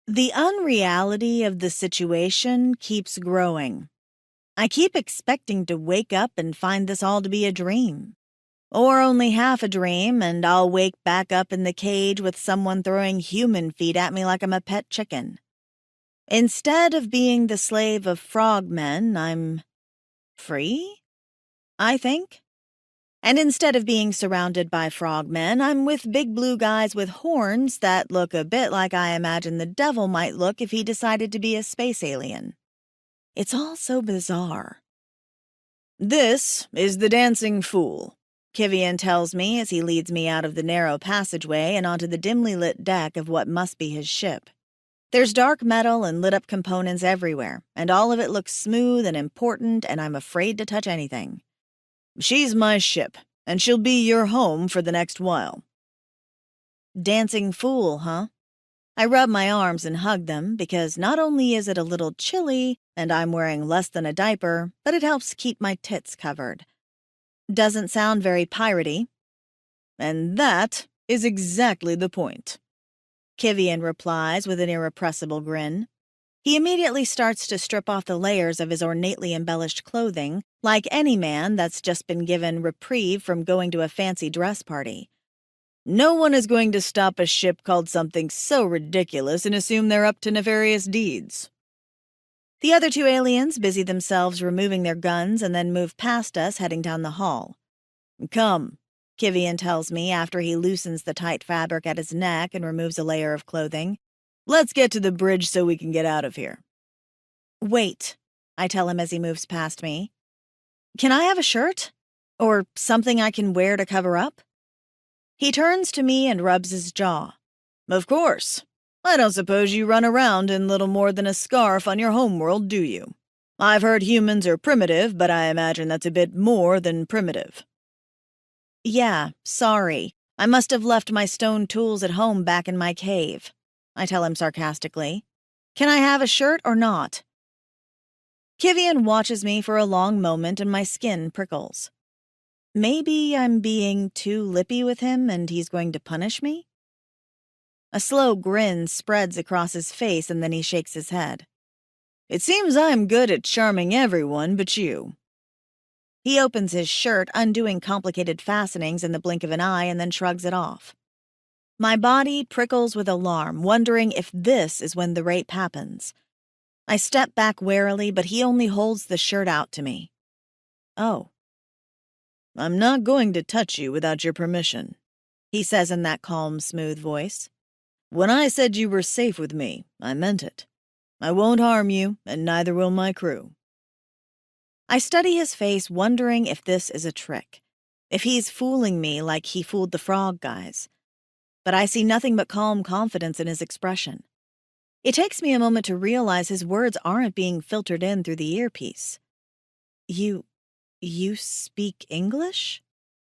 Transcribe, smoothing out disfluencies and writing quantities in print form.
The unreality of the situation keeps growing. I keep expecting to wake up and find this all to be a dream. Or only half a dream, and I'll wake back up in the cage with someone throwing human feet at me like I'm a pet chicken. Instead of being the slave of frogmen, I'm free, I think. And instead of being surrounded by frogmen, I'm with big blue guys with horns that look a bit like I imagine the devil might look if he decided to be a space alien. It's all so bizarre. "This is the Dancing Fool," Kivian tells me as he leads me out of the narrow passageway and onto the dimly lit deck of what must be his ship. There's dark metal and lit-up components everywhere, and all of it looks smooth and important, and I'm afraid to touch anything. "She's my ship, and she'll be your home for the next while." Dancing Fool, huh? I rub my arms and hug them because not only is it a little chilly and I'm wearing less than a diaper, but it helps keep my tits covered. Doesn't sound very piratey. "And that is exactly the point," Kivian replies with an irrepressible grin. He immediately starts to strip off the layers of his ornately embellished clothing, like any man that's just been given reprieve from going to a fancy dress party. "No one is going to stop a ship called something so ridiculous and assume they're up to nefarious deeds." The other two aliens busy themselves removing their guns and then move past us, heading down the hall. "Come," Kivian tells me after he loosens the tight fabric at his neck and removes a layer of clothing. "Let's get to the bridge so we can get out of here." "Wait," I tell him as he moves past me. "Can I have a shirt? Or something I can wear to cover up?" He turns to me and rubs his jaw. "Of course. I don't suppose you run around in little more than a scarf on your homeworld, do you? I've heard humans are primitive, but I imagine that's a bit more than primitive." "Yeah, sorry. I must have left my stone tools at home back in my cave," I tell him sarcastically. "Can I have a shirt or not?" Kivian watches me for a long moment and my skin prickles. Maybe I'm being too lippy with him and he's going to punish me? A slow grin spreads across his face and then he shakes his head. "It seems I'm good at charming everyone but you." He opens his shirt, undoing complicated fastenings in the blink of an eye, and then shrugs it off. My body prickles with alarm, wondering if this is when the rape happens. I step back warily, but he only holds the shirt out to me. "Oh." "I'm not going to touch you without your permission," he says in that calm, smooth voice. "When I said you were safe with me, I meant it. I won't harm you, and neither will my crew." I study his face, wondering if this is a trick, if he's fooling me like he fooled the frog guys. But I see nothing but calm confidence in his expression. It takes me a moment to realize his words aren't being filtered in through the earpiece. You speak English?"